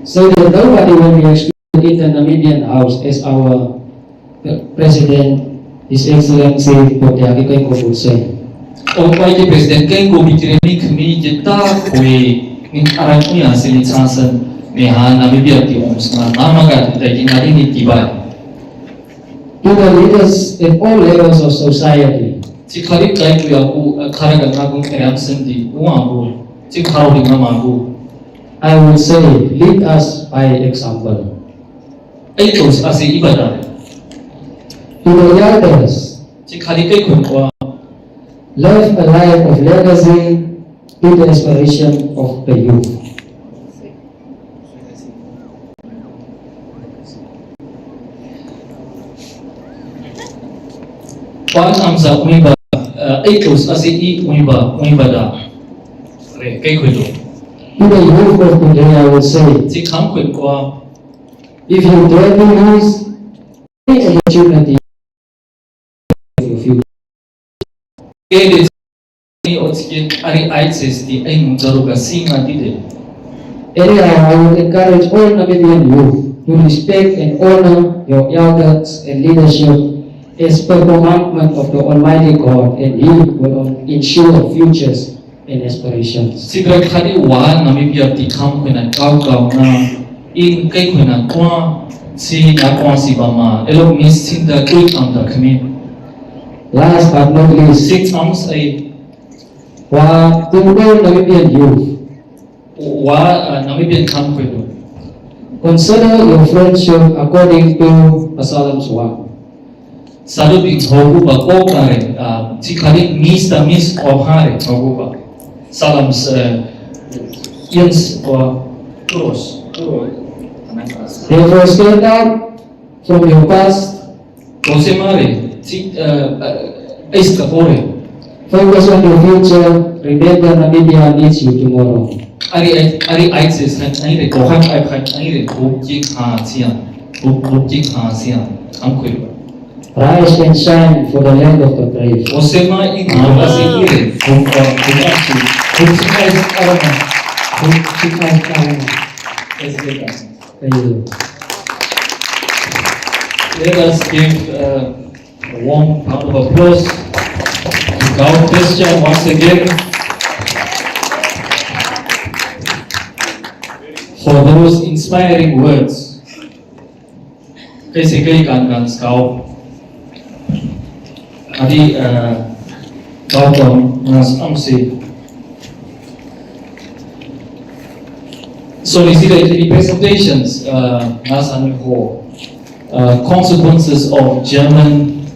so that nobody will be excluded in the Namibian House, as our President, His Excellency Potiaki Gaob would say. Opai ke President Gaob bitiremi kami kita koi min arang uya sini chansan meha Namibia ti omsna namaga daging hari ni tiba. To the leaders in all levels of society, Cikari kai ku aku kharaga ngagung eram sendi uagu cikau di ngamagu. I would say, lead us by example. Aitos asi ibadah. To the elders, Cikari kai ku kwa live a life of legacy to the inspiration of the youth. Pan amsa uiba aitos asi I uiba da. Re kai ku do. To the youth of today, I would say, Cikam ku kwa if you dare to use any opportunity in your future, Ele ni otike ari aises di aim jaruga singa dide. anyhow, I would encourage all Namibian youth to respect and honor your elders and leadership as per commandment of the Almighty God, and He will ensure futures and aspirations. Sidra khadi wa Namibia ti kham khuna kau na in kai khuna kwa si na kwa si bama elo mis sinda quick am da khmi. Last but not least, 6 arms ai wa to all Namibian youth, wa Namibian kham khwedo. consider your friendship according to Psalms 1. Sadu di thogu ba ko kare ti khadi mis da mis of hare thogu ba. Psalms yes or cross. Therefore, stand out from your past, Kose mare ti is kapore. focus on your future, remember Namibia needs you tomorrow. Ari aises kan ai re ko han ai khan ai re ko ji kha sian ko ji kha sian am khwe. Rise and shine for the land of the brave. Osema in asi ire ko aksi ko sikai arana ko sikai arana. Thank you. Let us give a warm round of applause to Gaob Christian once again for those inspiring words. Kasi kay kan Gaob. Adi Gaob nas amsi. So we see that in the presentations, consequences of German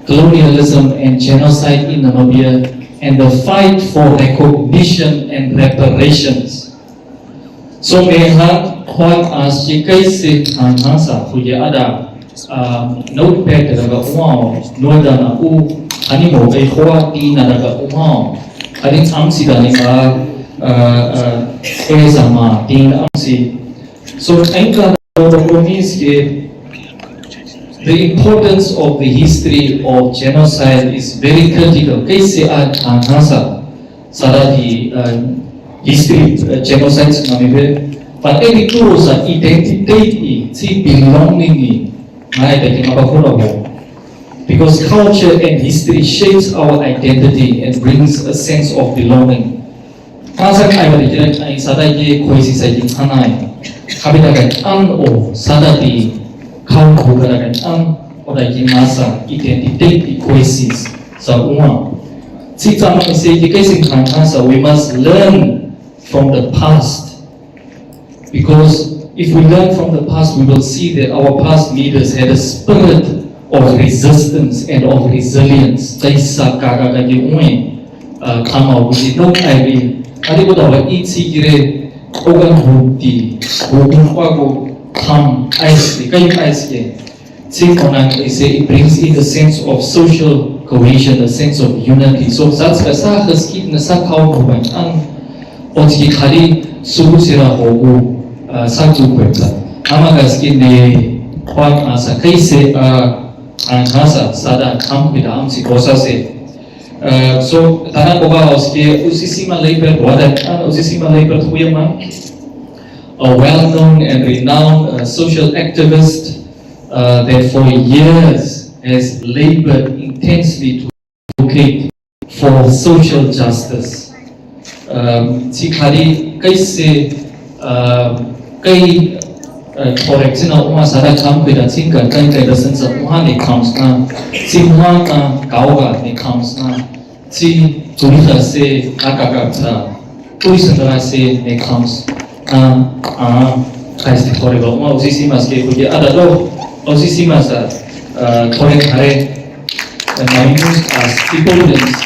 colonialism and genocide in Namibia and the fight for recognition and reparations. So meha hot as jikaisi anhasa kuya ada notepad daga umao nodana u animo ay hoa di na daga umao ading amsi dani sama din amsi. So enka Ûmis the importance of the history of genocide is very critical. Kaise anhasa sara di history genocide Namibia, but any tools are identity si belonging ni ngai dating apakura ho. Because culture and history shapes our identity and brings a sense of belonging. Kasak ay balikiran ay sada ye koisi sa yin hanay. Kabitagan an o sada di kau kukaragan an o da yin nasa identity koisis sa uma. Si tama isi kikaisin kanasa, we must learn from the past. Because if we learn from the past, we will see that our past leaders had a spirit of resistance and of resilience. Kaisa kakagagi ue kama wusi no kaiwi. Adi ko dawa itsi gire ogan hukti hukun kwago kam aisi kai aisi. Si konan ise it brings in a sense of social cohesion, a sense of unity. So that's why sa haskit na sa kau kuban an onski kari suhu sira hogu sa tu kwenta. Ama haskit ne kwat asa kaise anhasa sada kam kuda amsi kosa se. So tanah koba oski usisima leiper wadat an usisima leiper tuyama a well-known and renowned social activist that for years has labored intensely to advocate for social justice. Chị khari kaise kai correction uma sada kam kai da chin kan kai da sen sa uma ne counts na chị uma ka Gaob ne counts na chị turi ka se akaka ta turi sa se ne counts kai se correct uma usi simas ke kuya ada lo usi simas correct hare minus as problems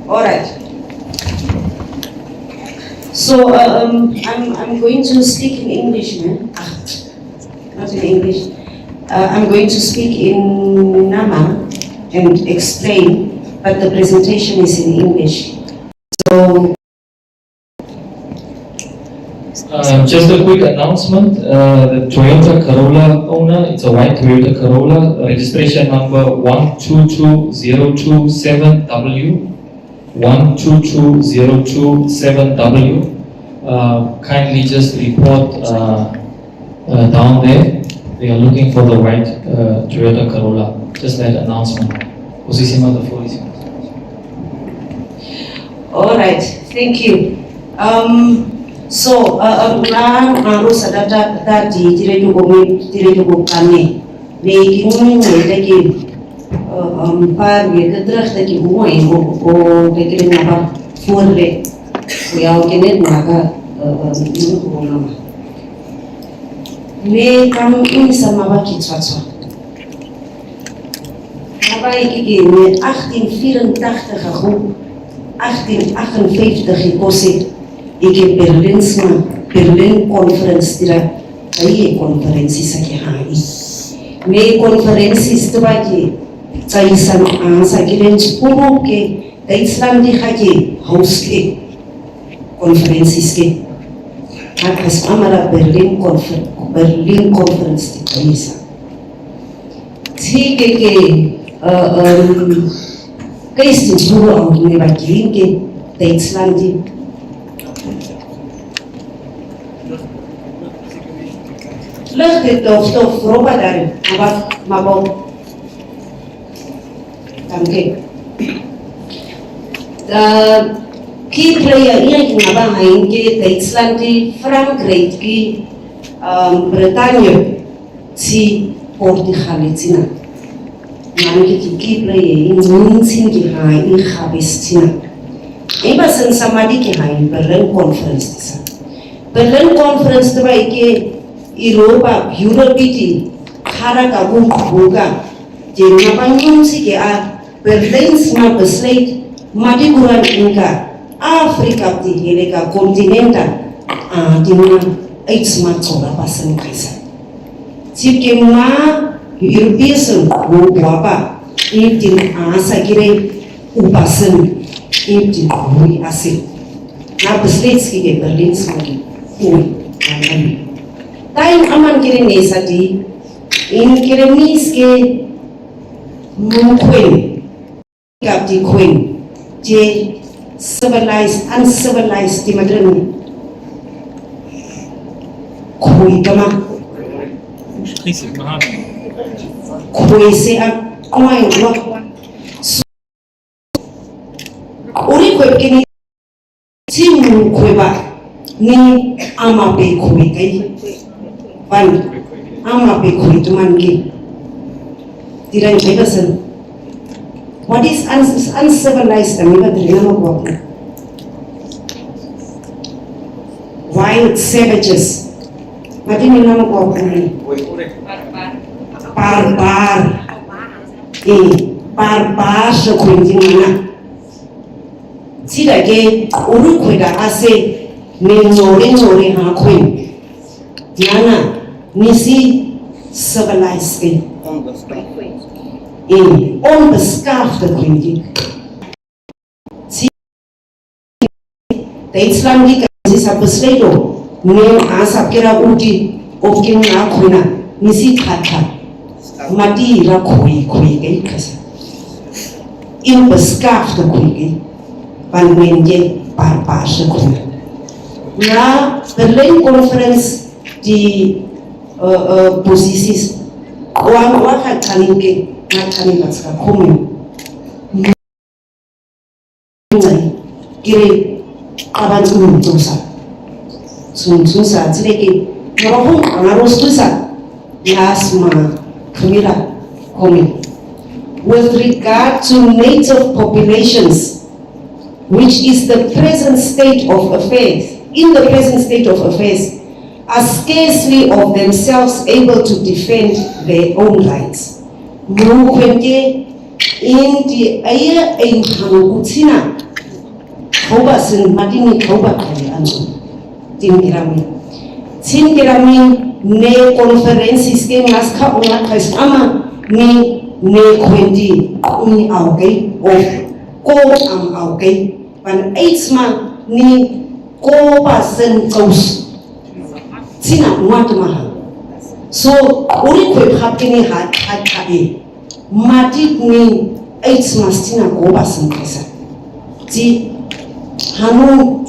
All right. So I'm going to speak in English, man. Not in English. I'm going to speak in Nama and explain, but the presentation is in English. So. Just a quick announcement, the Toyota Corolla owner, it's a white Toyota Corolla, registration number 122027W, 122027W. Kindly just report down there. They are looking for the white Toyota Corolla. Just that announcement. Posisima the floor is yours. All right, thank you. So, harus ada tadi tidak cukup kami. Lagi mungkin lagi par terus lagi mulai lagi apa full yang kini naga nama. Ne kamu ini sama baki cuaca. Apa ini 1884 gekomen, 1858 gekozen. Ik heb Berlin conference tira ai conferensi saki hai me conferensi stubaki sai san sakiren puro ke Islam di haje house ke conferensi ke akas amara Berlin conference ti isa ठीक है कई स्थितियों में बाकी के Islam di Leg of roba dari, mabok. Tangke. Key player ini kenapa main ke Islam di Frankrijk ki Britania si Portugal Cina. Nanti key player ini mungkin ki hai ini habis Cina. Ini bahasa sama di ki hai Berlin conference. Berlin conference tu baik ke Eropa, Europe, Hara Gaob buka. Jadi apa yang sih ke Berlin semua besar, mati kurang Inka, Afrika di mereka kontinental, di mana itu semua coba pasang kaisa. Jika mana European buka ini di saya upasan ini di Ûmis asal. Nah besar sih ke Berlin semua ini. Time aman kiri nesa di, in kiri mis ke mungkin, kapti kuin, je civilized, uncivilized di madran, kui kama, kui se amai lo, uri kui kini, cium kui ba, ni ama be kui kai. Pan, ama pe kui tuman ke. Tidak bebas. What is uncivilized? Kami berterima apa? Wild savages. Mati ni nama apa ni? Barbar. Barbar sekuen di mana? Tidak ke urut kui dah ase menjori hakui. Diana misi civilized ke. Onbeskaafde kritiek. De Islam die sa besledo nem asap kira uti okin na kuna nisi kata mati ra kui kai kasa in beskaf to kui pan menje par se kuna na Berlin conference di posisi waka kaninke na kaninka ska komi kiri aban sunsa cileke merokok angarus tusa yasma kamera komi. With regard to native populations, which is the present state of affairs, are scarcely of themselves able to defend their own rights. Mukwente indi aya einhamukutina kauba sin madini kauba kali anzu tingerami ne conferences ke maska una kaisama ni ne kwenti uni auge of ko am auge pan eitsma ni ko ba sin kaus Sina matmaha. So uri kwe hapini hati matit ni eits mastina koba sengkesa. Ti hanu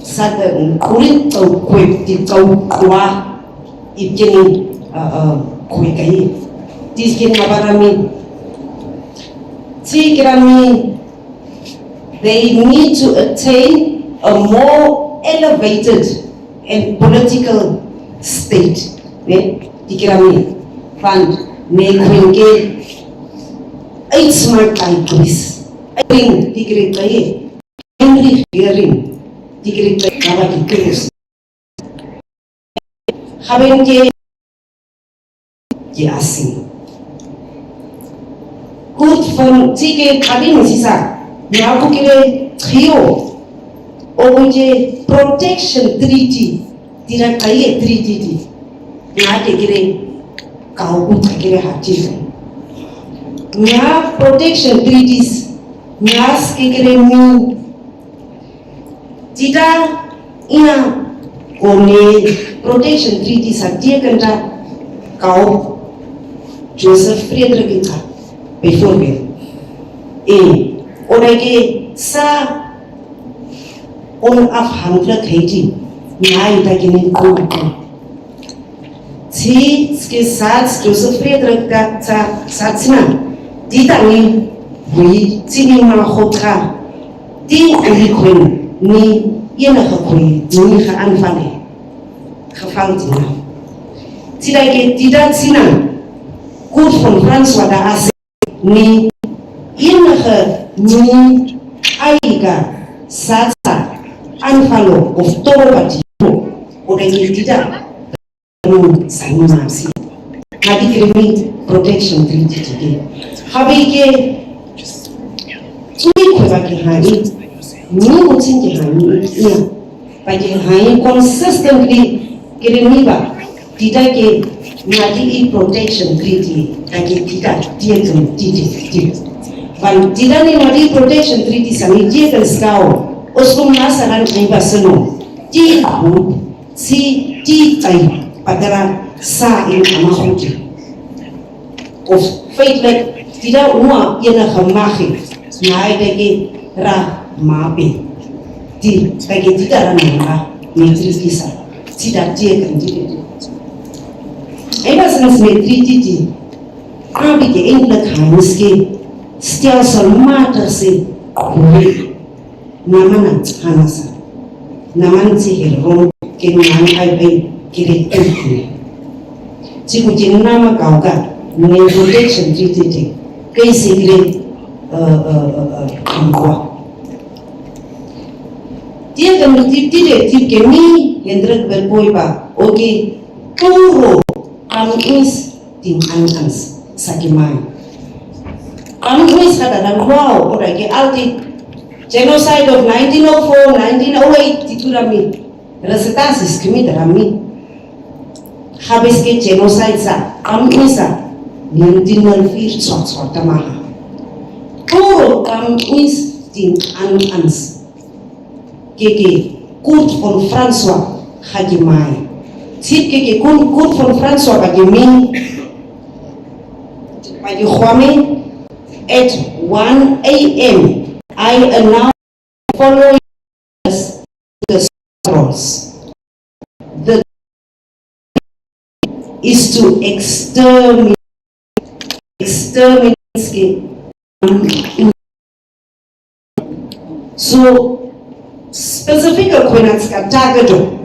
sada uri tau kwe ti tau kwa ibjeni kwe kai. Ti kin mabarami. Ti kirami they need to attain a more elevated and political state, dikirami, fund, nekwenge, smart countries. Ring dikiritaye, Henry hearing, dikiritaye kawa dikirus. Habenge asing. Good from tige kabin sisa, naku kire trio. Oje protection treaty tidak kaya treaty di ngate kire Gaob kire hati nya protection treaties nyas kire mi tidak ina kone protection treaties dia kena Gaob Joseph Friedrich ka before me orage sa on afhandla khaiti nyai ta kini ko si ske sats Joseph Friedrich ka satsna ditani hui sini ma khokha ti uri khun ni yena khoi ni kha anfane khafaltina sila ke tidak sina good from François da as ni yena kha ni aiga satsa anfalo of torobati odagi tidak sanimasi hadi kirimi protection treaty today habike tui ko baki hani ni mutin ke hani ya baki hani consistently kirimi ba tidak ke ngadi protection treaty agi tidak dia kan tidak ban tidak ni ngadi protection treaty sami dia kan skau उसको नासारान नहीं बसनो ती आउ सी ती ताई पतरा सा इन अमाहुti of feitelijk tidak uma ina khamahi nai deke ra mabe ti deke tidak rananga metri kisa tidak dia kan dia eba sans metri ti abi ke engla khanske stel salmata se Namana hanasa, naman si hero kinang ay kiritin. Si kucing nama kau kan, mengenai protection treaty, kay sigre angkua. Dia kan tidak kami yang terberpoi ba, oke, puro Ûmis tim angans sakimai. Ûmis kata dan wow, orang ke alti. Genocide of 1904, 1908 titurami resetasis kami terami habis ke genocide sa kami sa 1904 sot tamaha puro kami tin ans keke Kurt von François Hagimai. Tipke Kurt von François Hagimi Bagi Kwame at 1 a.m. I announce following the roles. The is to exterminate so specific kwenatska targeto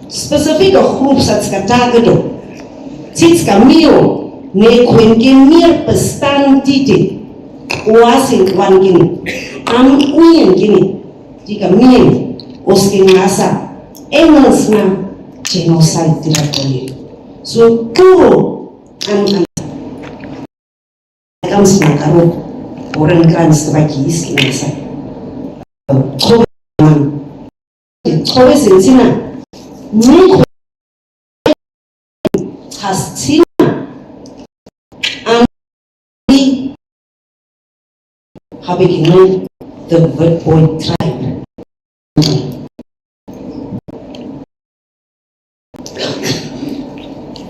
specific groups atska targeto titska mio ne kwenke mir bestaan tite oasin kwan gini am uyen gini tika mien oske ngasa engels na genocide directly so puro an comes na karo orang grants bagi iski ngasa Kowe sentina ni has seen and we have ignored the word boy tribe.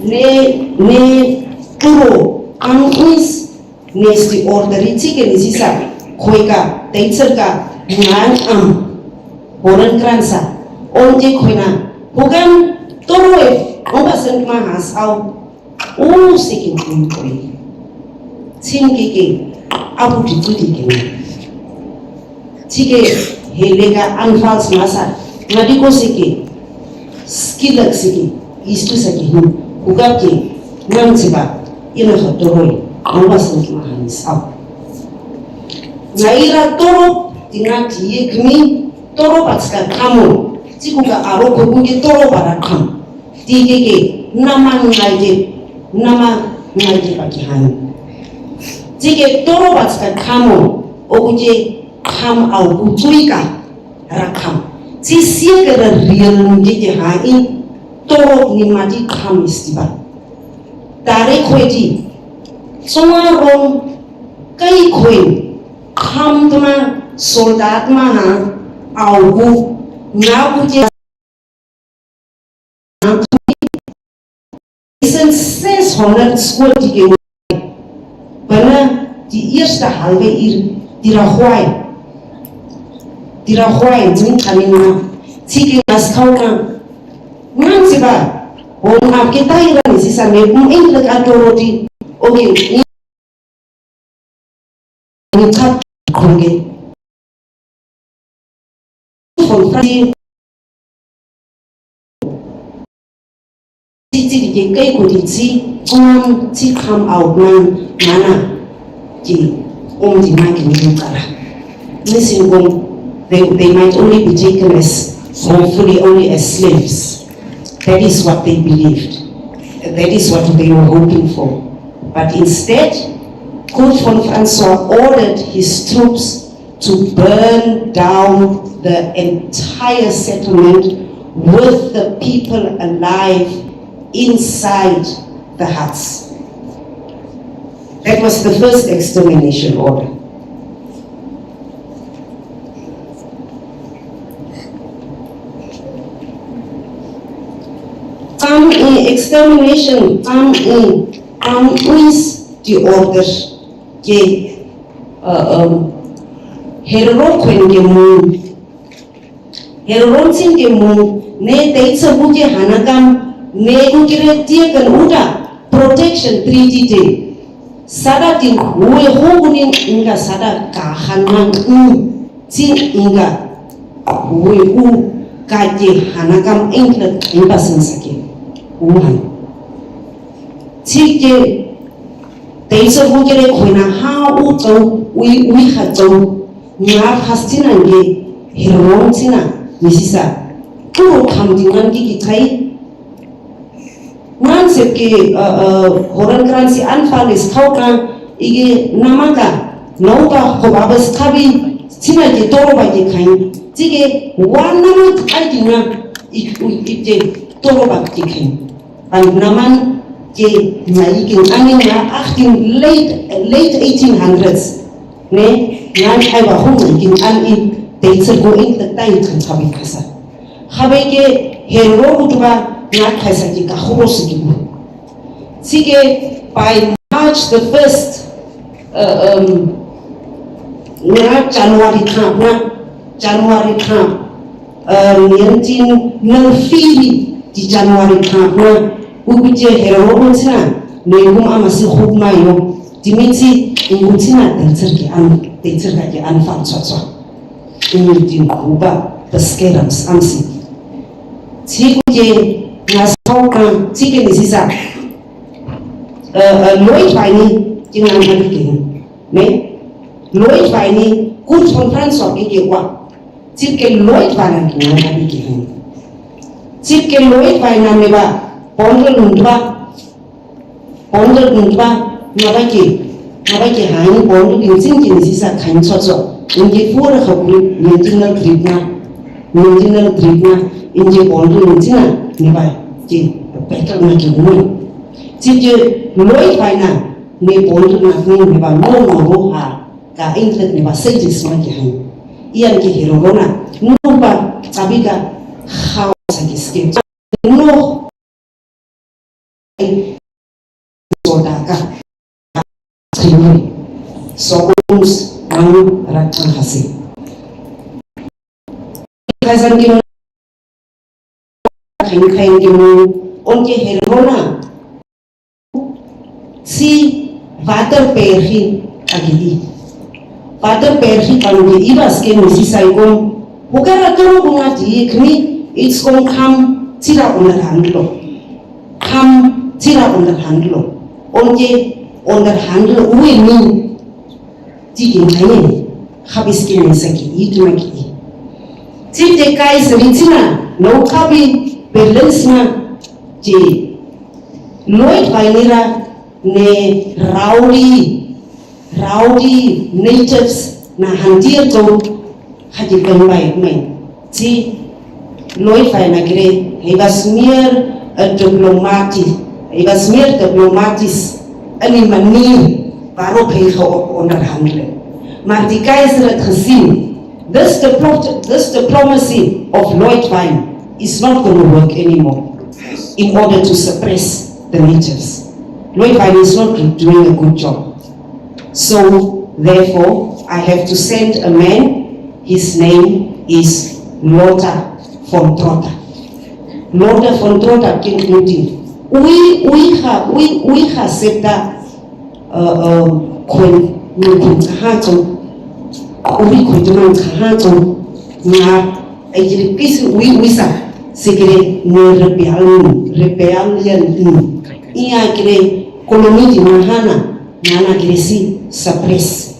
Ne puro ang Ûmis nesti orderitzi ke nisisa koika teitserka ngan Boran kransa, onde koina, bukan torwe, obasan mahas au, sekin kumpul, kike, abu dituti kene, cike helega anfals masa, ngadiko sike, skilak sike, istu sike hin, ugapke, nansiba, ina torwe, obasan mahas au, naira toro, tinggal dia kami. Toro patska kamu, jika aro kubuki toro para kam, tigeke nama ngaide pagi hani. Jika toro patska kamu, okuje kam au butuika rakam. Jisia kera real ngide hani, toro ni mati kam istiba. Tare kweti, semua rom kai kwen kam tuma soldat maha. Augu Nabuja sind 600 school die die erste halbe die Rahuai sind kanina Zige das Kauna Nanziba und ab Getairan ist ein Enkel Adoroti okay in Tat Konge von Franzi die kai kuditsi ti come out mana die die making kara listen they might only be taken as hopefully only as slaves. That is what they believed, that is what they were hoping for, but instead Kurt von François ordered his troops to burn down the entire settlement with the people alive inside the huts. That was the first extermination order. Extermination is the order ke heroin ke mu heroin ke mu ne teitsa buke hanagam ne ukire tie kan uda protection treaty te sada tin we hogunin inga sada ka hanan tin inga we u ka je hanagam engla imbasan sake uhan tike teitsa buke re khoina ha u to we ha to nya hastinange heroin tina misisa puro kamdingan ki thai man sepke horan kransi anfall is kauka ige namaka nauka khobabas khabi tina ke toro ba ke khain tige wanama aidina ikte toro ba ke khain and naman ke naikin aninga 18 late 1800s ne nan ai ba hon kin an in teitsa go in the time kan khabi khasa Habeke hero utuba na kaisa ki kahos ki. Sige by March the 1st na January camp 1994 di January camp na ubije hero unsina ne gum amasi khubma yo dimitsi ngutsina tserki an fan tsotso in kuba peskerams amsi Tsikuje nasaukan tsike nisisa Lloyd Vaini jingan habikin ne Lloyd Vaini kurz von Franz ke wa tsike Lloyd Vaini jingan habikin tsike Lloyd Vaini neba pondol nundba nabaki hain pondol insin nisisa kain tsotso inge fura khaburi mental treatment inje pondol intina neba ji better na ki Tije Lloyd Vaina ne pondol na ni neba no ha ka internet neba sejis ma ki hain ian ki hirogona nuba tabika how sakiske no sodaka trini sogus anu rakhan hasi kazan ki kain ki onke herona si water perhi agidi water perhi kange ibas ke nisisai kom hukara toro bungati kni it's going come tira under handlo onke under handlo uwe ni tikin hayin habis ke nisaki itmaki tite kai seritina no kabi balancement je Lloyd Vainira ne rowdy natives na handir to haji benbai men si Lloyd Vaina gre he was mere a diplomatis ani mani baro pay onder handle maar die keizer het gezien this diplomacy of Lloyd Vaina is not going to work anymore in order to suppress the natives. Lloyd Vaina is not doing a good job. So, therefore, I have to send a man. His name is Lothar von Trotter. Lothar von Trotter concluding. We have said that when we segere ne rebellion ia kire koloni di mahana nana gresi suppress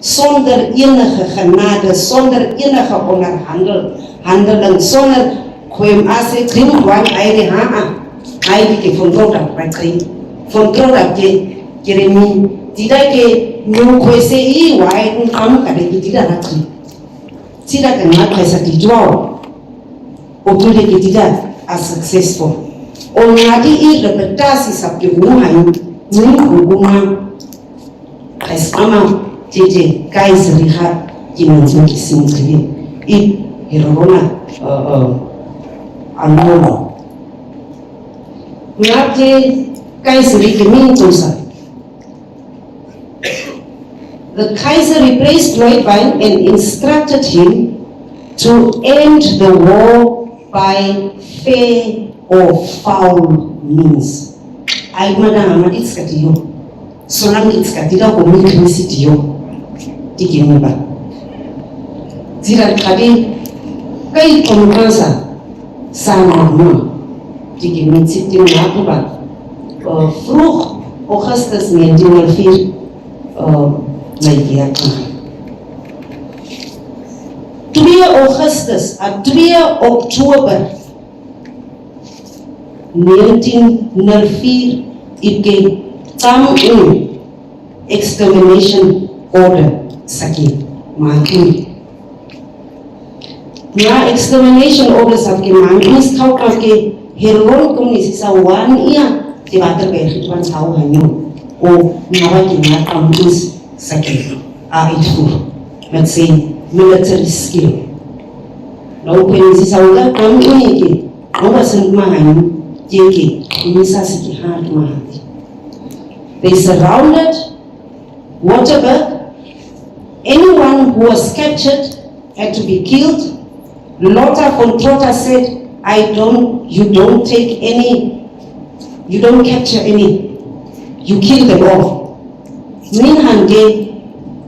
zonder enige genade zonder enige onderhandelen zonder kwem ase krim kwam aide ke von Trotter ke jeremi tidak ke no kwese I wai kam kade tidak rakri tidak kenal kaisa dijual Opule ke tidak as successful. Ongati I reputasi sabke buhain ni hubungan kaisama jeje kaiseriha jimanjin kisimkri I hirona anolo. Ngati kaiseri kemintosa. The Kaiser replaced Lloyd Vaina and instructed him to end the war by fair or foul means. I madam it's katiyo. So now it's katida ko mikrisiti yo. Tikiniba. Zira kadi kai konkansa sana no. Tikimititi nakuba. Vroeg Augustus 1904 2 Augustus en 2 Oktober 1904 ik tam in extermination order saki makin na extermination order saki makin kau ke heron komunisi sa wan ia di water berhit wan tahu hanyo o nawa kina kampus saki a itu let's say military skill Lau pensi sauga kami ini ke, nawa sengmahan jeki ini sasi hard mahati. They surrounded Waterberg. Anyone who was captured had to be killed. Lothar von Trotha said, you don't capture any, you kill them all. Minhange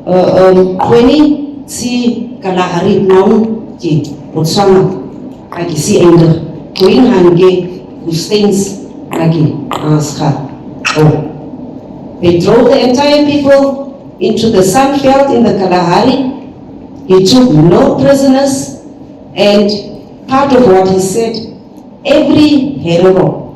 20 si Kalahari non ki Botswana lagi si Ender. Minhange Hustings lagi Aska. They drove the entire people into the sunfield in the Kalahari. He took no prisoners, and part of what he said, every hero,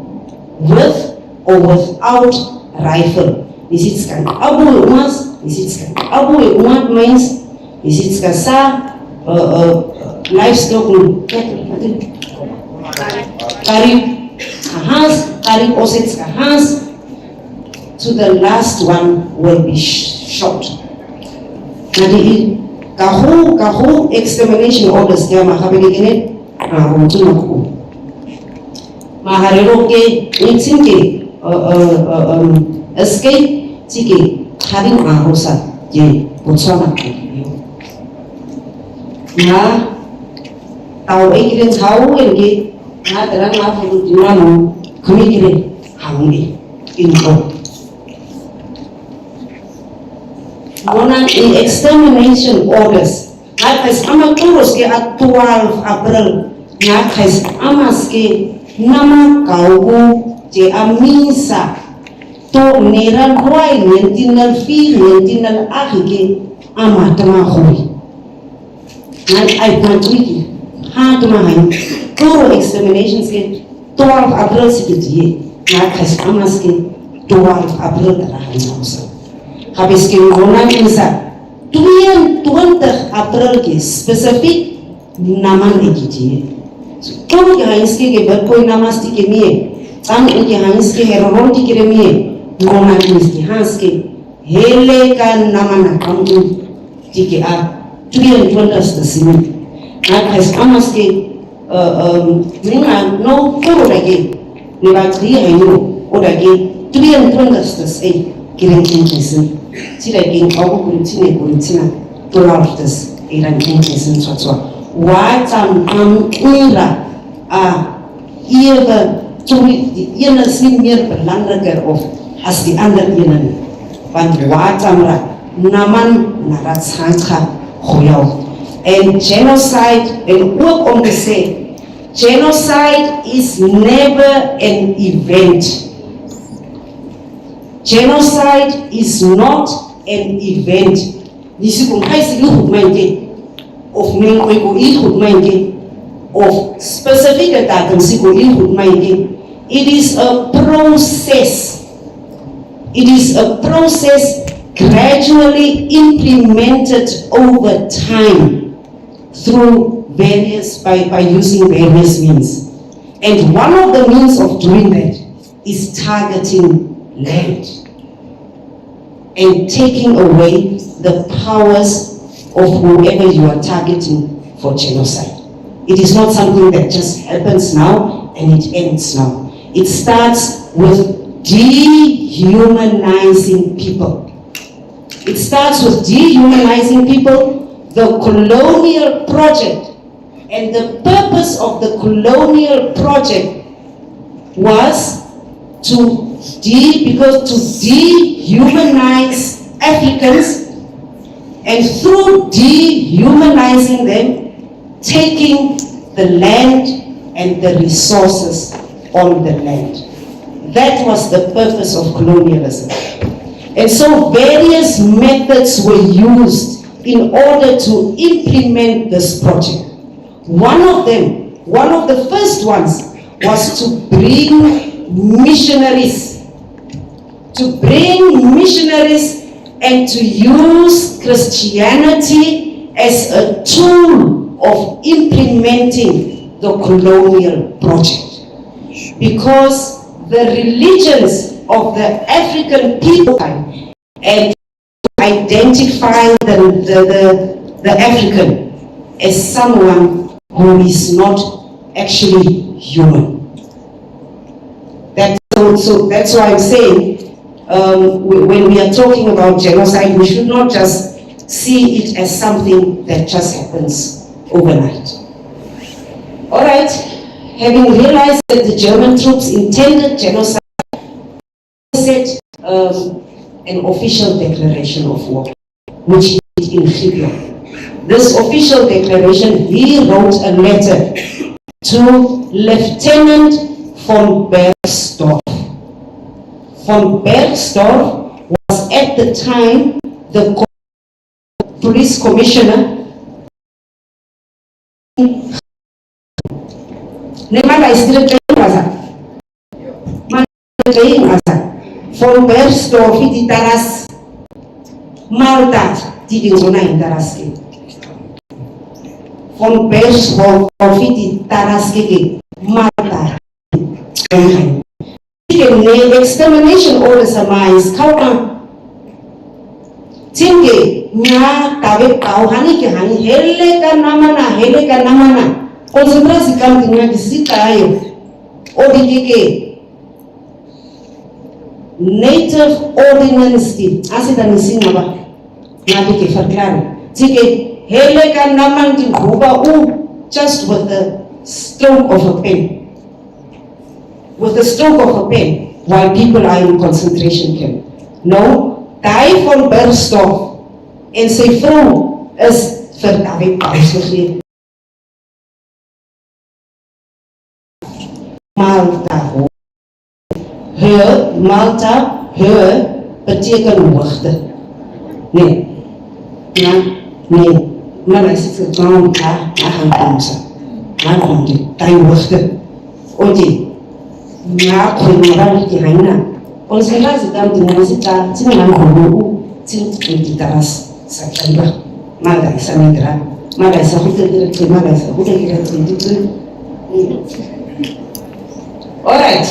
with or without rifle, nisitskan abu Ûmis, nisitskan abu Ûmis means nisitskan sa livestock karib kahas, karib osets kahas, to the last one will be shot. Nadi kahu extermination orders kaya makabiginin untuk aku. Maharero ke nixin ke escape tike haring ahosa je Botswana ke. Na tahu ikirin tahu lagi na terang na perlu dimana kami kirin hangi info. Monang in extermination orders, nakais amaturus ke at 12 April, nakais amas ke nama Gaob je amisa to neran huai nentinal fi nentinal ke amatama hui. Nak ai pantwiki ha tamahan turo exterminations ke 12 April sikiti, nakais amas ke 12 April terahan nausa. Habis ke monang insa 20 April ke spesifik naman ekiti. Kung hais ke berkoi namas ti ke mie, am ke hais ke heron ti ke mie, monang insa hais ke hele kan naman kamu ti ke a 20 sini. Nak hais amas ke ninga no kuro lagi ni batri hayu oda ke 20 kiran kinkisin. Sila ging aku kuritina tolaftes iran kinkisin sotswa. Watam ira iena simir berlandager of as die ander ienen. Want watam ra naman narat sangka goyal. And genocide, en ook om te zeggen, genocide is never an event. Genocide is not an event. Of specific it is a process. It is a process gradually implemented over time by using various means. And one of the means of doing that is targeting land and taking away the powers of whoever you are targeting for genocide. It is not something that just happens now and it ends now. It starts with dehumanizing people. It starts with dehumanizing people, the colonial project, and the purpose of the colonial project was to dehumanize Africans, and through dehumanizing them, taking the land and the resources on the land. That was the purpose of colonialism. And so various methods were used in order to implement this project. One of the first ones was to bring missionaries and to use Christianity as a tool of implementing the colonial project. Because the religions of the African people and identify the African as someone who is not actually human. So that's why I'm saying, when we are talking about genocide, we should not just see it as something that just happens overnight. All right, having realized that the German troops intended genocide, set an official declaration of war, which he did in Libya. This official declaration, he wrote a letter to Lieutenant von Bergsdorf. Von Bergsdorf was at the time the police commissioner. Von Bergsdorf di taras Malta di zona taras ke. Von Bergsdorf di taras ke Malta. The extermination orders are mine. Kauka. Tinge nya tabe kau hani ke hani hele ka namana. Konsentrasi kam tinggal di situ ayo. Odikeke. Native ordinance di asita nisina ba nabi ke verklaren tike hele kan naman di huba just with the stroke of a pen, while people are in concentration camp. No, Guy von Bergsdorf en sy vrou is vir David Paus gegee. Malta beteken hoogte. Nee. Maar as jy sê gaan kom sa. Maar kom dit, daai hoogte. Oji. Ja, kon maar die reina. Ons het laat dan die musika, sien maar hoe sien die taras sa kaiba. Maar daai sa negra. Maar daai sa goed direk, maar daai sa goed direk. All right.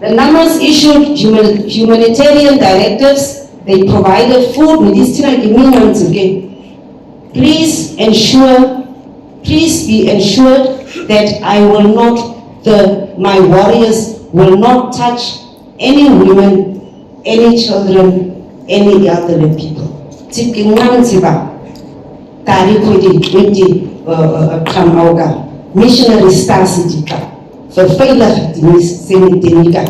The numbers issued humanitarian directives. They provided food, medicinal immunity again. Please be ensured that my warriors will not touch any women, any children, any elderly people. Missionary stars verveilig die semi-tenika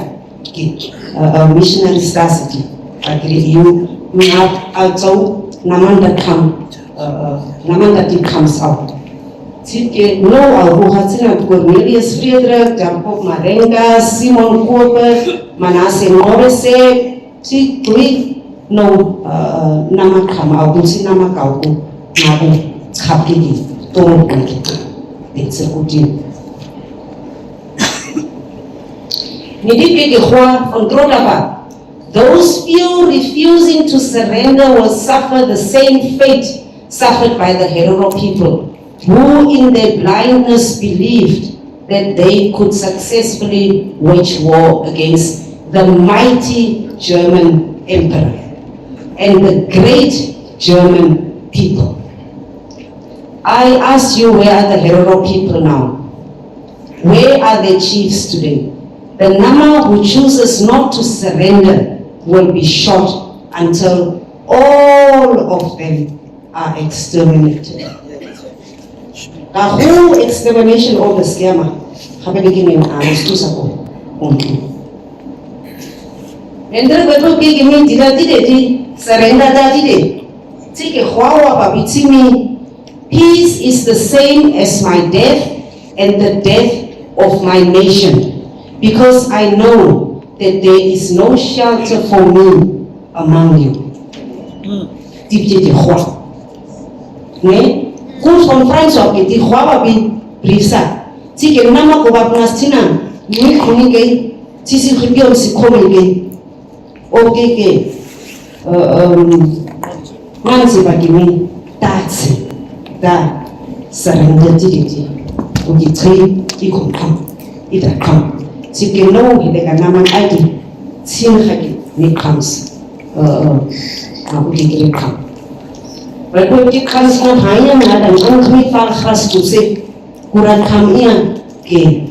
missionary stars you have also namanda comes out. Tike no albuhatina Cornelius Friedrich, Jacob Marenga, Simon Koper, Manasseh Morrissey, Tiki no nama come out, Busi nama kauku, Nabu Kapiki, Tom Pankita, it's a good. Those few refusing to surrender will suffer the same fate suffered by the Herero people, who in their blindness believed that they could successfully wage war against the mighty German emperor and the great German people. I ask you, where are the Herero people now? Where are their chiefs today? The number who chooses not to surrender will be shot until all of them are exterminated. The whole extermination of the scammer happening in Aristotle. And then we big me did surrender that take a huawa babitimi. Peace is the same as my death and the death of my nation. Because I know that there is no shelter for me among you. Deep de Hua. Ne? Kun from France of the Hua bin Brisa. Take a number of Abnastina. Ni Kunike, Tisi Ripion Sikomige. Okay, Mansi Bagimi, that's that surrender dignity. When you trade, you can come. It come. Sikeno hidega naman ID sinhagi ni comes come. Berikut khas na hanya mengadang kami fal khas tu se kuran kami ke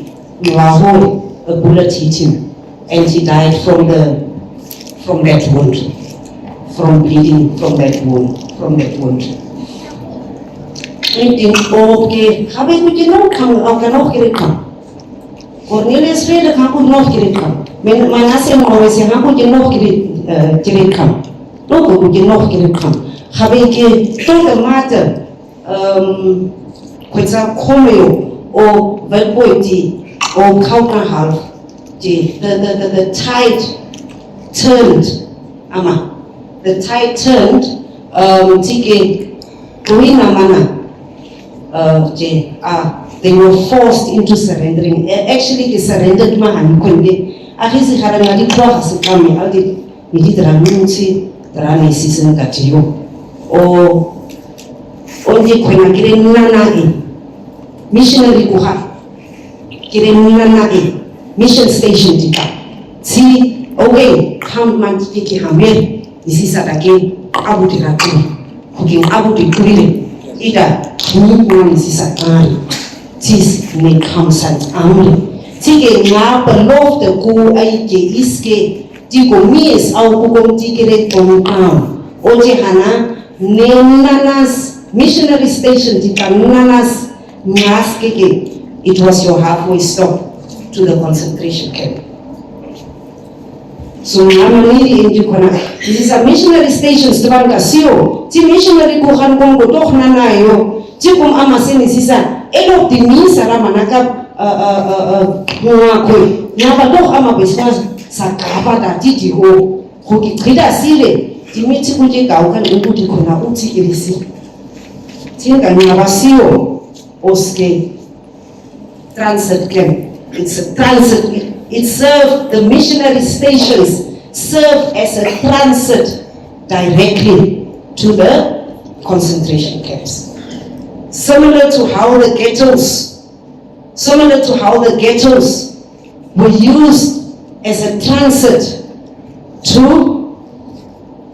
Lahore a bullet hit him and he died from that wound, from bleeding from that wound. I think okay, habe ich mich noch noch gekriegt. Cornelius Fred habe noch gekriegt. Wenn manase mal weiß, habe ich noch gekriegt. Noch noch gekriegt. Habe ich total matter coisa como o verboiti o counter half the tide turned ama the tide turned tike kuina mana they were forced into surrendering. Actually, they surrendered mahan kunde. Akisi harangadi kwa hasikami aldi nidi dramunsi drani season katiyo. Onde kwena kire nana missionary kuha kire nana mission station tika. Si away come man tiki hamer isi sadake abu tiratu kuking abu tikurile ida kini isi sakari tis ne kamsat amri tige nga belofte ku aike iske tigo mies au kukom tigere tongkam oje hana ne nanas missionary station tika nanas nyaskeke. It was your halfway stop to the concentration camp. So namani in Jukona, this is a missionary station stubanga sio ti missionary ko han kongo doch nanayo ti kum amasini sisa elo timisa rama naka koi napa doch ama beswas sakapa da titi ho hoki krida sile timiti kuje kaukan ukuti kona uti irisi tinga nyabasio oske transit camp. It's a transit. It served, the missionary stations served as a transit directly to the concentration camps. Similar to how the ghettos were used as a transit to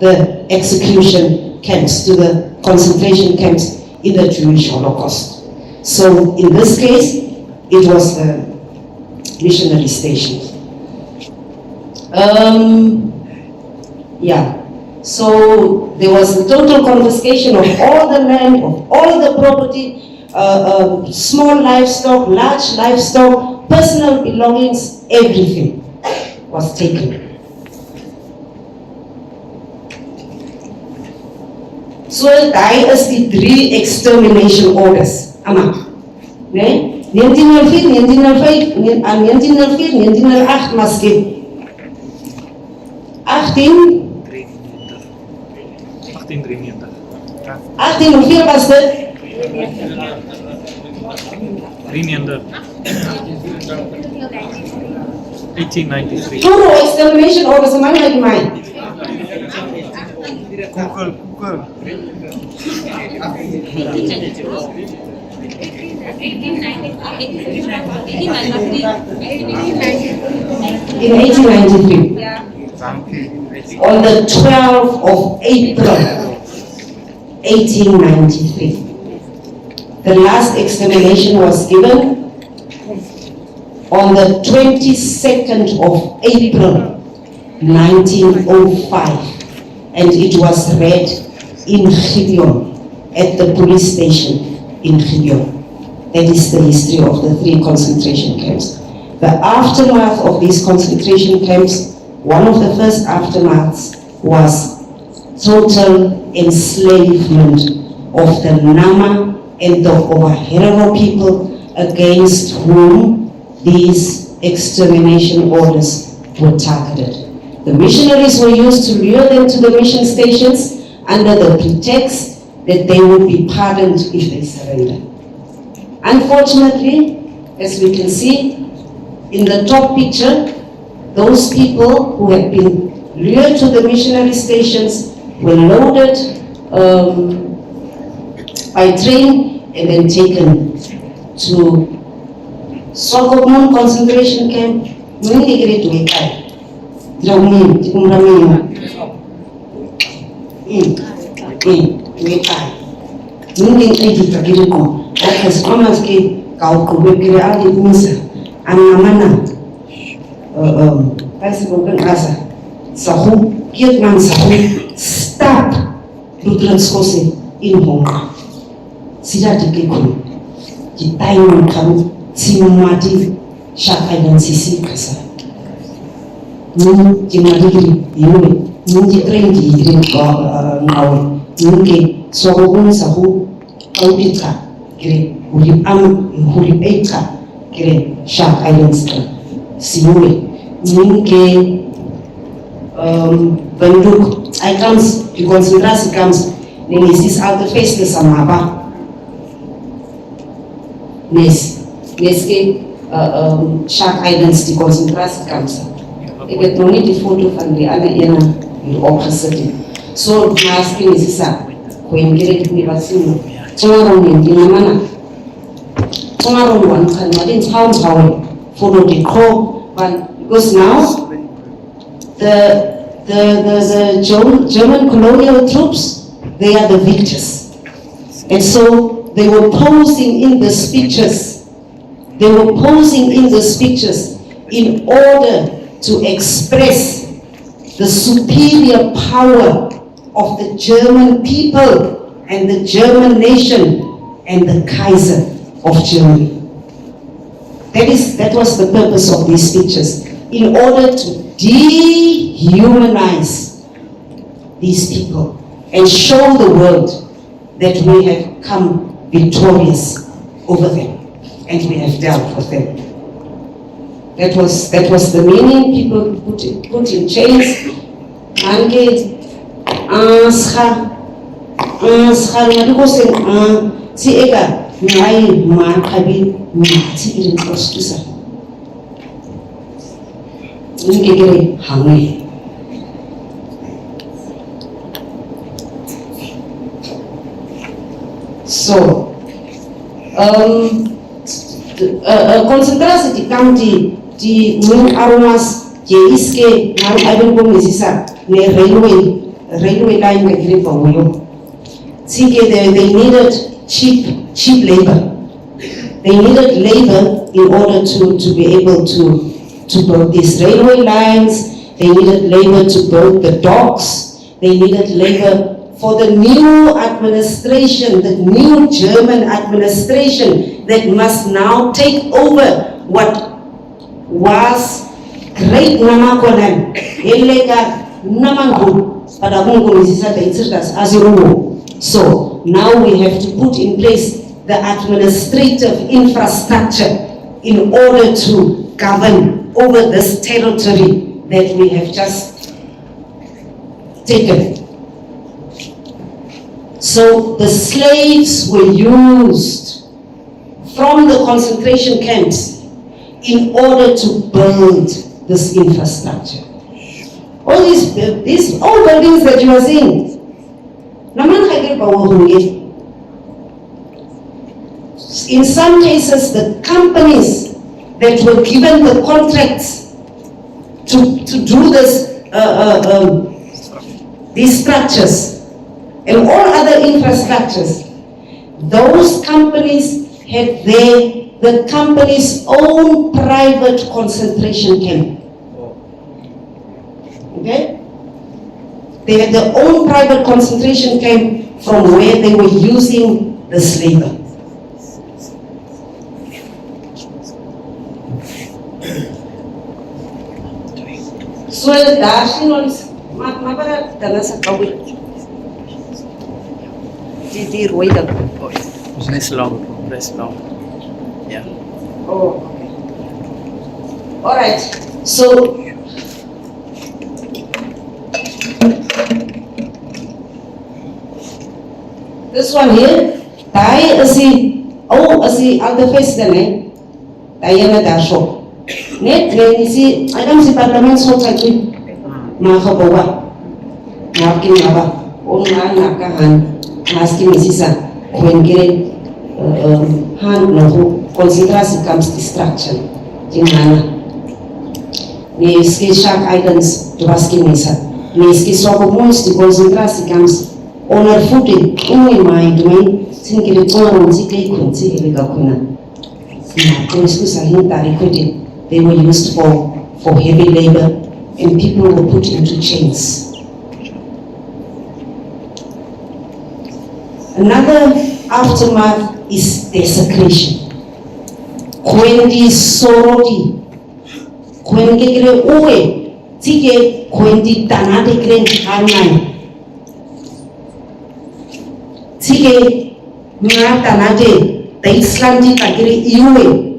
the execution camps, to the concentration camps in the Jewish Holocaust. So in this case, it was the missionary station. So there was a total confiscation of all the land, of all the property, small livestock, large livestock, personal belongings, everything was taken. So daar is die 3 extermination orders. Ama. Nee? 1904, 1905, 1904, 1908 maske. 18 hoeveel was dit? 1893. Total extermination orders among like mine. Google. In 1893. Yeah. On the 12th of April, 1893. The last extermination was given on the 22nd of April, 1905. And it was read in Gideon, at the police station in Gideon. That is the history of the 3 concentration camps. The aftermath of these concentration camps, one of the first aftermaths was total enslavement of the Nama and the Ovaherero people against whom these extermination orders were targeted. The missionaries were used to lure them to the mission stations under the pretext that they would be pardoned if they surrendered. Unfortunately, as we can see in the top picture, those people who had been lured to the missionary stations were loaded by train and then taken to Sokopmun concentration camp. Ninguém acredita que ele com. As homens que Gaob que ali misa, a mana, parece que alguém asa, sahu, que man sahu, stop, LÜDERITZ kose in Hong. Sila de com, que Taiwan karu, simumati, Shak sisi kasa. Nung jimadi yuri, nung jitreng jirin ngawe, nung sohun sahu auditka kire hurip eka kire Shak Islands siure ninke benduk I comes di konsentrasi comes nesis alte feste samaba nes ke Shak Islands di konsentrasi comes ik het nog niet die foto van die andere ene hier opgezet so maski nesisa kuingira kunivazimu Tongarong di mana Tongarong wan kan madin tahu follow the call because now the German colonial troops, they are the victors, and so they were posing in the speeches in order to express the superior power of the German people and the German nation and the Kaiser of Germany. That was the purpose of these speeches, in order to dehumanize these people and show the world that we have come victorious over them and we have dealt with them. That was the meaning. People put in chains. So, konsentrasi di county di aromas iske nang ayun po misisa ne railway line ka gire pa ulo. Sige they needed cheap labor. They needed labor in order to be able to build these railway lines. They needed labor to build the docks. They needed labor for the new administration, the new German administration that must now take over what was great namakonan elega namangu pada mungu misisa taitsitas azirumo. So now we have to put in place the administrative infrastructure in order to govern over this territory that we have just taken. So the slaves were used from the concentration camps in order to build this infrastructure. All these old buildings that you are seeing, in some cases the companies that were given the contracts to do this, these structures and all other infrastructures, those companies had the company's own private concentration camp. Okay? They had their own private concentration camp from where they were using this labor. So daar sien ons maar dan is dit gou die rooi ding. Press long. Yeah. Oh, okay. All right. So this one here, daai is die alte veste nee. Daai ene daar so. Net wen is die parlement so tyd maar geboue. Maar kinaba nakahan maski misisa kwengere han no considerasi camps destruction jingana ni ski Shak Islands tuaski misa ni ski soko muis di considerasi camps owner footing umi mai doing tingile tong tingile kun tingile kakuna na koisku sahin tarikode they were used for heavy labor and people were put into chains. Another aftermath is desecration. Kwendi soroti, kwendi kire uwe, tige kwendi tanade kire hanai, tige mga tanade taislanti takire iwe,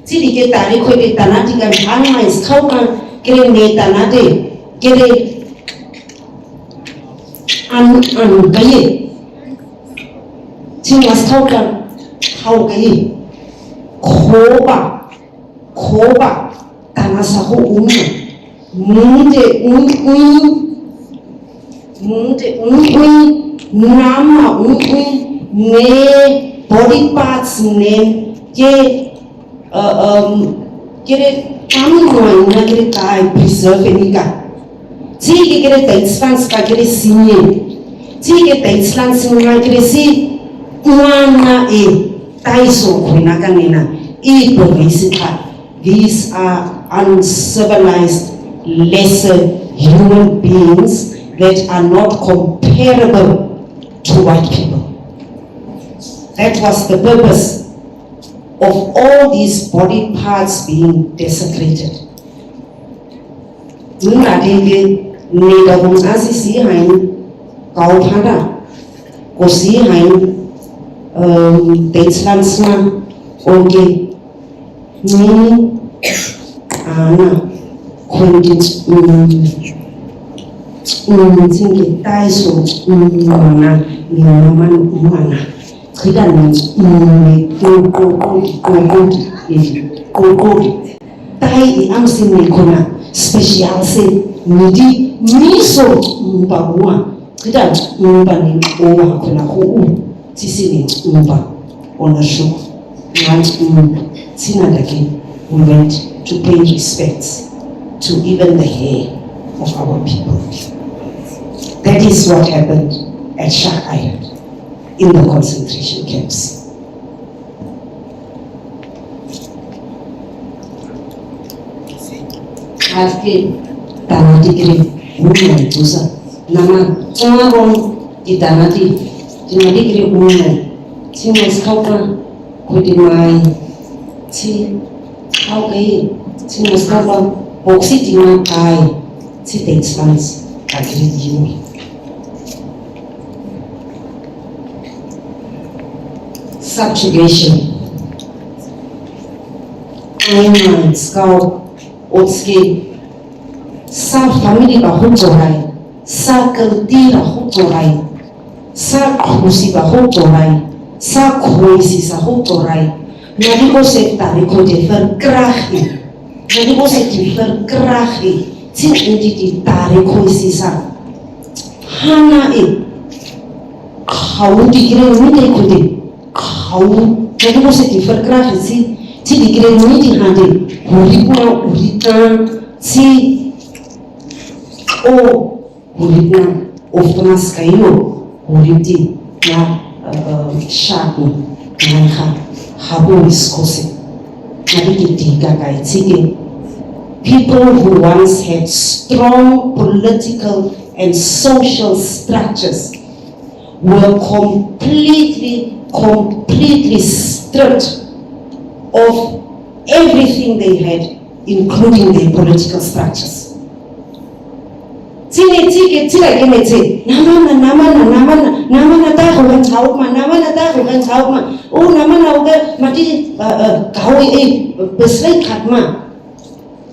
tige tari kwendi tanade kan hanai skaukan kire ne tanade kire an gaye. Tingas kaukan kau gay koba tanasaho munde nama ne body parts ne kere kami na kere kai preserve enika tige kere taitslands ka kere sinye tige taitslands na kere si Wana taiso kuinakanina ipovisika. These are uncivilized, lesser human beings that are not comparable to white people. That was the purpose of all these body parts being desecrated. Nunadege nedahung asisi hain Gaob hada kosi hain Deutschlandsma oge ni ana kundit tinge taiso mana ni mana kidan ni ko tai amsin ni kona special se nidi miso mbagwa kidan mbani owa kona ko Sisini umba on a show. We went to pay respects to even the hair of our people. That is what happened at Shah Island in the concentration camps. Aske tanati kiri woman tusa nama tongaron itanati Tinadi kiri woman, tingas kauka kudimai, ti kaukai, tingas kauka boksi tina kai, ti Deutschlands kiri jiwi. Subjugation. Einmal skau otski sa family bahutorai, sa kultura hutorai. Sa khusi ba hotorai sa khoisi sa hotorai nadi ko se tari ko de verkrachi nadi ko se ti verkrachi tin indi tari khoisi sa hana e khau digre ni de ko de khau nadi ko se ti verkrachi si ti digre ni di hande huripura urita si o huripna ofnas kaino Uriti na shaku na habu iskose na kai people who once had strong political and social structures were completely stripped of everything they had, including their political structures. Namana oh namana uga mati gawi besluit katma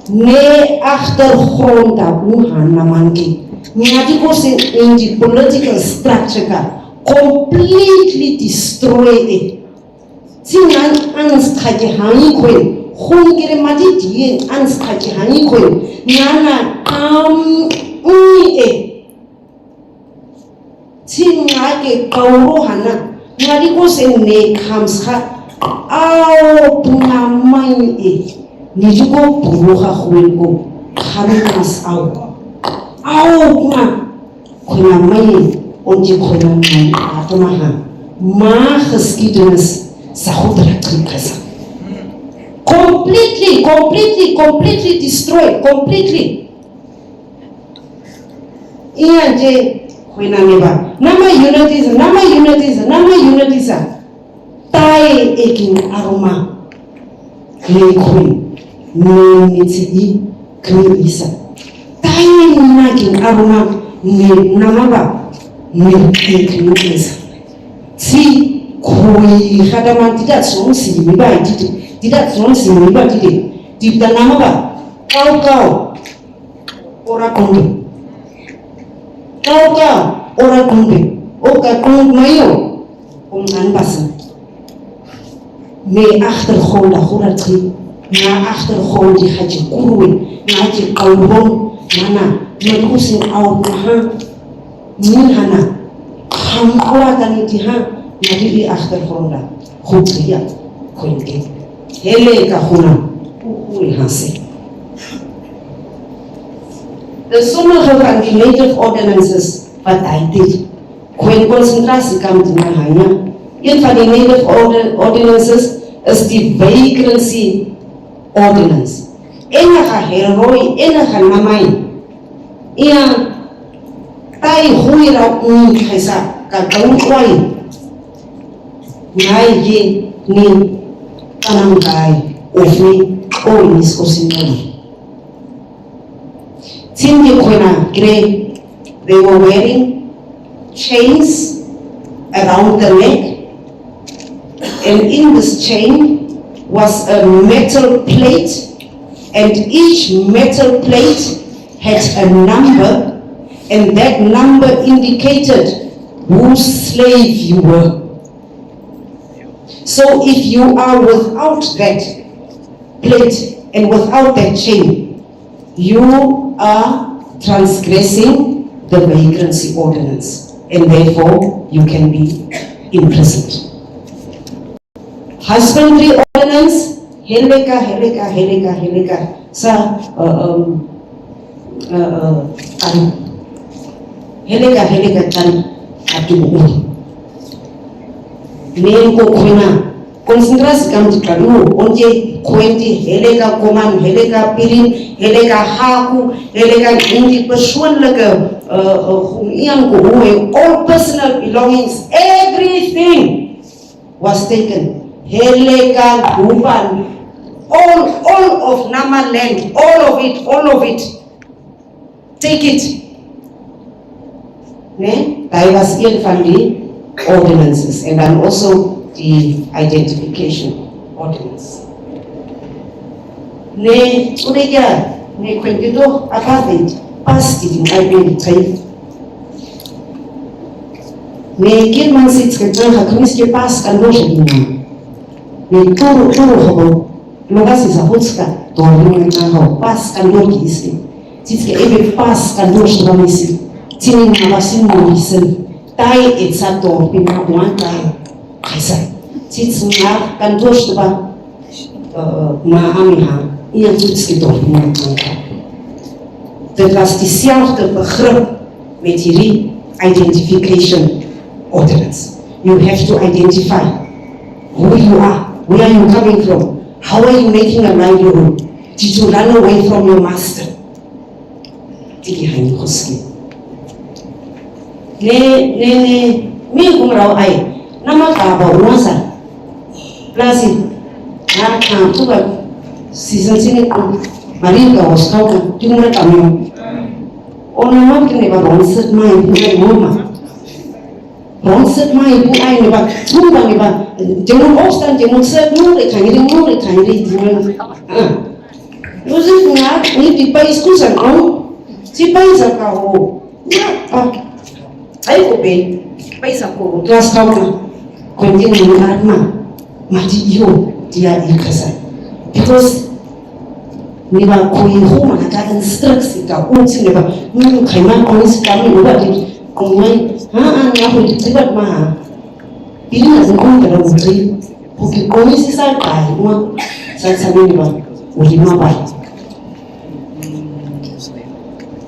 ne achtergrond daaruhan namanki mati ko in the political structure completely destroyed it. Sinan ans khaje hani kwen khon kere mati die ans khaje hani kwen nana Tingake kauro hana ngadi ko se ne khamsa au punamai nijuko puruha khwelko khamas au kuna mai onji khona mai atoma ha maar geskiedenis sa goedere completely destroyed, completely. Iya je kwena neba. Nama unities. Tai ekin aroma. Lekun. Nitsi kmi isa. Tai nakin aroma ne namaba ne ekin isa. Si koi hadaman tidak sonsi mibai tidak sonsi mibai tidak namaba kau ora konde. Kau ora konde. Oka kong mayo om aanpassen. Nee achtergrond dat goed drie. Na achtergrond die gaat je groeien. Na je kalbon. Mana. Met kusin oud ha. Min hana. Hamkwa dan die ha. Na die achtergrond dat. Goed ja. Goed in. Hele kahuna. Oei hase. De sommige van die native ordinances wat hij deed. Kwen concentratiekamp na hanya. Een van die native ordinances is die vagrancy ordinance. Enige heroi, enige namai. Ia tai hui ra kaisa ka daun kwai. Nai ye ni kanam kai ofni Ûmis kosinani. Tim ye kwena grey. They were wearing chains around the neck. And in this chain was a metal plate, and each metal plate had a number, and that number indicated whose slave you were. So if you are without that plate and without that chain, you are transgressing the vagrancy ordinance, and therefore you can be imprisoned. Husbandry ordinance, heleka. Sa heleka tan atu uri. Nengo kwena konsentrasi kamti kadu onje kwenti heleka koman, heleka pirin, heleka haku, heleka indi persoonlijke all personal belongings, everything was taken. Heleka Guban, all of Nama land, all of it. Take it. That was in from the ordinances, and then also the identification ordinance. Ne kwendito apartheid pasti din identity. Ne kilman sit ketan Ûmis ke pas kan doje din. Ne turu hobo logasi za hotska to ne na pas kan doje isi. Titske ebe pas kan doje ramisi. Tini na basin mo isen. Tai etsato pina uanta kaisa. Titsna kan doje ba ma amiha. Ia titske to pina uanta. Dit was diezelfde begrip met hierdie identification ordinance. You have to identify who you are, where are you coming from, how are you making a livelihood, did you run away from your master? Tiki hain khoski. Me kumrao ai, nama kaba uasa, plasi, na tuba season sini maringa hoskauka, tinggal kami. Orang makin ni baru onset mai bukan rumah. Onset mai bukan ni baru rumah ni baru. Jangan ostan, jangan set nuri kanyri jangan. Uzi dengar ni tipai iskusan kau, tipai zakau. Ya, ayo kopi, paisa kau kelas kau na. Kontin dengar mati yo dia ikasan. Because ni ba koi homa ka instructs ka unsi ni ba kaiman Ûmis kami ubat di kumai na ho tibat ma pilih na zengkong kada utri porque Ûmis sa kai uma sa sabi ni ba ulima ba.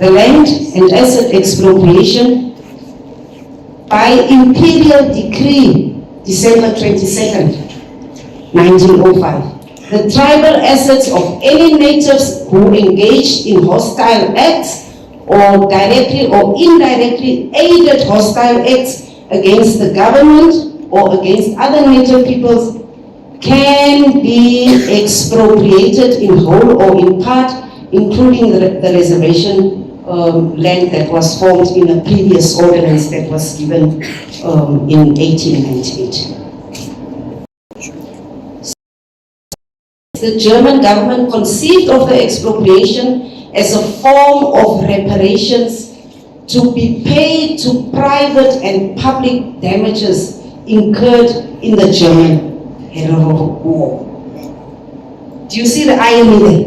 The land and asset expropriation by imperial decree December 22nd, 1905. The tribal assets of any natives who engaged in hostile acts or directly or indirectly aided hostile acts against the government or against other native peoples can be expropriated in whole or in part, including the reservation land that was formed in a previous ordinance that was given in 1898. The German government conceived of the expropriation as a form of reparations to be paid to private and public damages incurred in the German War. Do you see the irony there?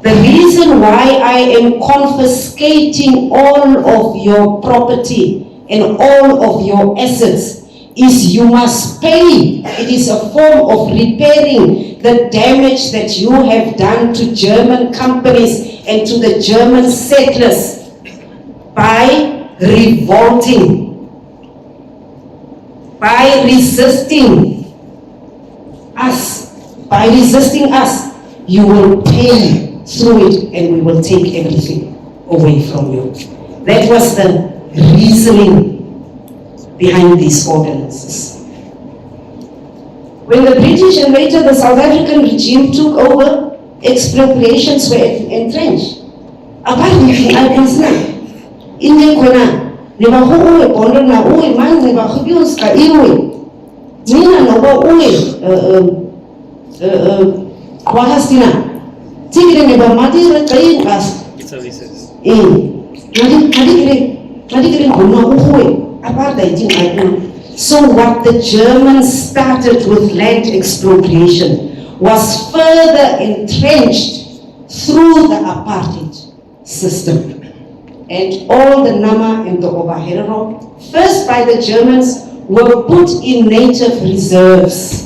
The reason why I am confiscating all of your property and all of your assets is you must pay. It is a form of repairing the damage that you have done to German companies and to the German settlers by revolting, by resisting us. By resisting us, you will pay through it and we will take everything away from you. That was the reasoning behind these ordinances. When the British and later the South African regime took over, expropriations were entrenched. Apart from Alkansna, Indian Kona, never who bonded na uwe man, never who use ka iwe. Nina no uwe, Kwahastina. Tigre never madi rekain as. Madigre Kona uwe. So what the Germans started with land expropriation was further entrenched through the apartheid system. And all the Nama and the Ovaherero, first by the Germans, were put in native reserves.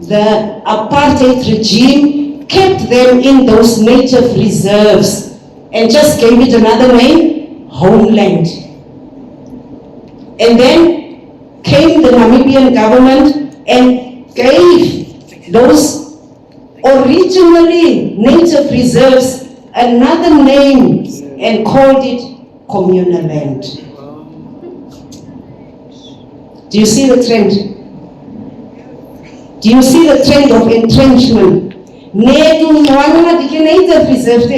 The apartheid regime kept them in those native reserves and just gave it another name, homeland. And then came the Namibian government and gave those originally native reserves another name and called it communal land. Do you see the trend? Do you see the trend of entrenchment? Native reserve.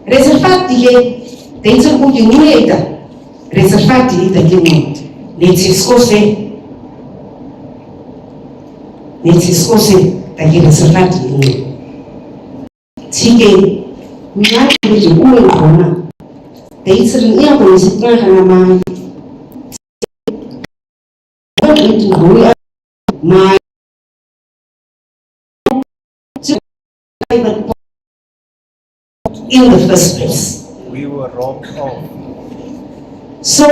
Reservat reservati italiani netsiskose tagi reservati ini sige minati biji uwe kona teitsrin iya ko isitra hanama itu hui ma in the first place we were robbed of. So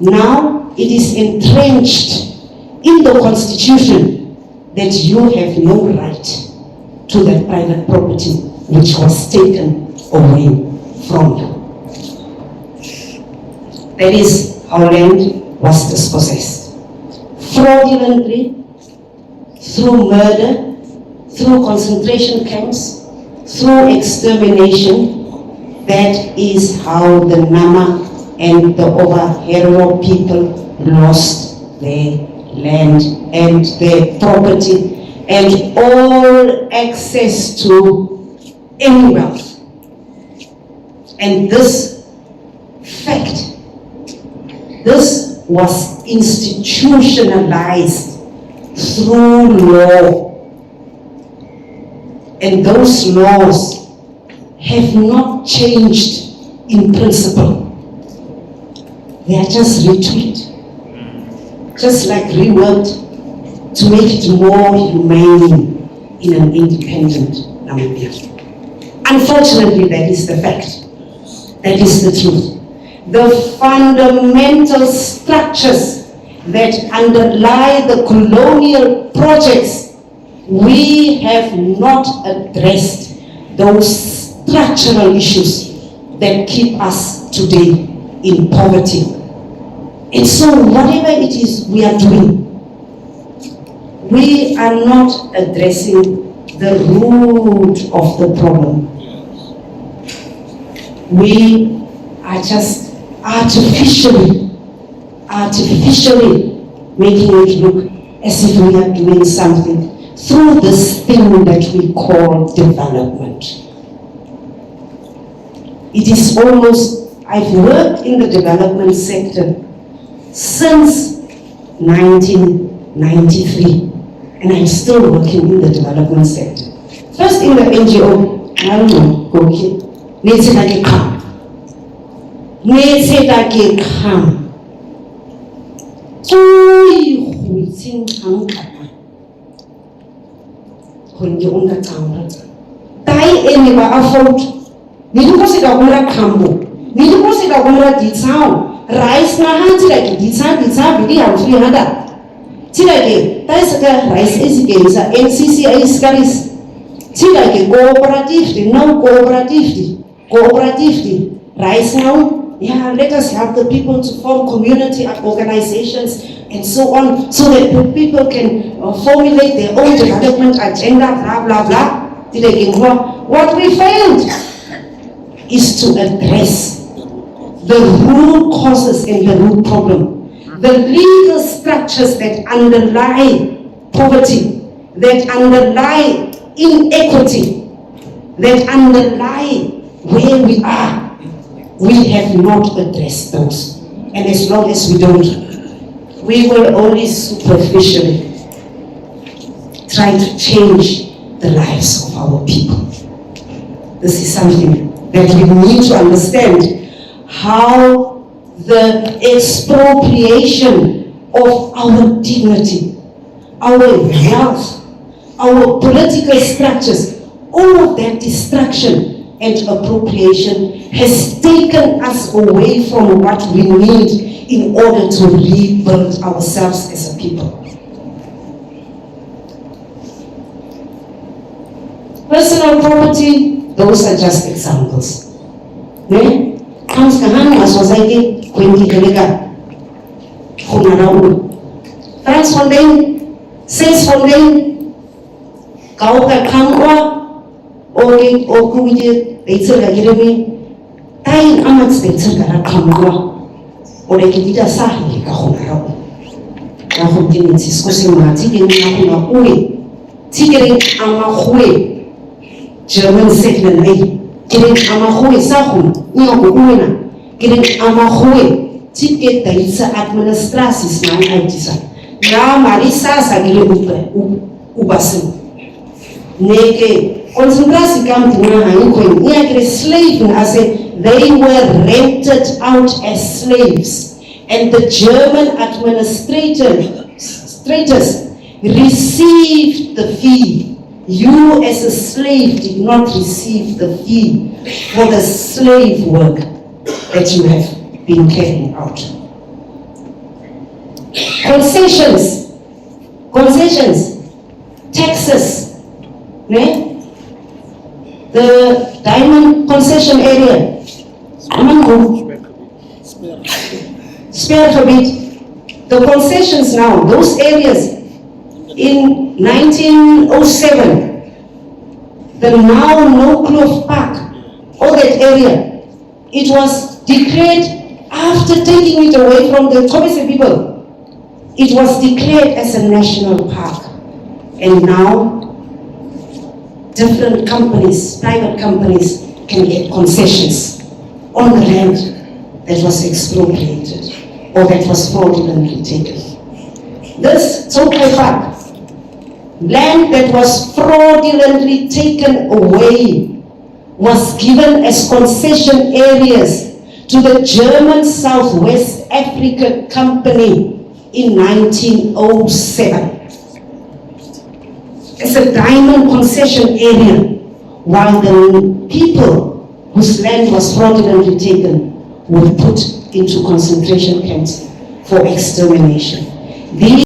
now it is entrenched in the constitution that you have no right to that private property which was taken away from you. That is how land was dispossessed. Fraudulently, through murder, through concentration camps, through extermination. That is how the Nama and the Ovaherero people lost their land and their property and all access to any wealth. And this fact, this was institutionalized through law. And those laws have not changed in principle. They are just retweaked, just like reworked to make it more humane in an independent Namibia. Unfortunately, that is the fact. That is the truth. The fundamental structures that underlie the colonial projects, we have not addressed those structural issues that keep us today in poverty And so whatever it is we are doing, we are not addressing the root of the problem. We are just artificially making it look as if we are doing something through this thing that we call development. It is almost, I've worked in the development sector since 1993, and I'm still working in the development sector. First in the NGO, I don't know, go kid. Let's say that you come. Tai eniba afford. Nilikuwa kumra kambo. Nilikuwa kumra ditao. Rice na hanti like ditao bidi ya 300. Tilake tai saka rice isigenza NCC iskaris. Tilake cooperative, no cooperative. Cooperative rice now. Yeah, let us help the people to form community organizations and so on, so that people can formulate their own development agenda, blah, blah, blah. What we failed is to address the root causes and the root problem. The legal structures that underlie poverty, that underlie inequity, that underlie where we are. We have not addressed those. And as long as we don't, we will only superficially try to change the lives of our people. This is something that we need to understand, how the expropriation of our dignity, our wealth, our political structures, all of that destruction and appropriation has taken us away from what we need in order to rebuild ourselves as a people. Personal property, those are just examples. Comes kahani aswazake kwenye keleka kuna raul. France Fontaine, Saints Fontaine, Gaob kamwa. Okay, okuje beitselga giremi tai amats beitselga kamwa ore kidida sahi ka khonaro ka khotini tsiskosi mati ke na khona uwe tigere amakhwe German segment ai kire amakhwe sahu nyoko uwena kire amakhwe tike taitsa administrasis na aitisa na marisa sagile ubasi neke concentrasi kamti na haikwen niakre slave as they were rented out as slaves, and the German administrators received the fee. You as a slave did not receive the fee for the slave work that you have been carrying out. Concessions, taxes, the diamond concession area, spare habit, the concessions now, those areas in 1907, the now no-cloth park, all that area, it was declared after taking it away from the Ûmis people. It was declared as a national park, and now different companies, private companies, can get concessions on the land that was expropriated or that was fraudulently taken. This so-called park, land that was fraudulently taken away, was given as concession areas to the German Southwest Africa Company in 1907. As a diamond concession area, while the people whose land was fraudulently taken were put into concentration camps for extermination. These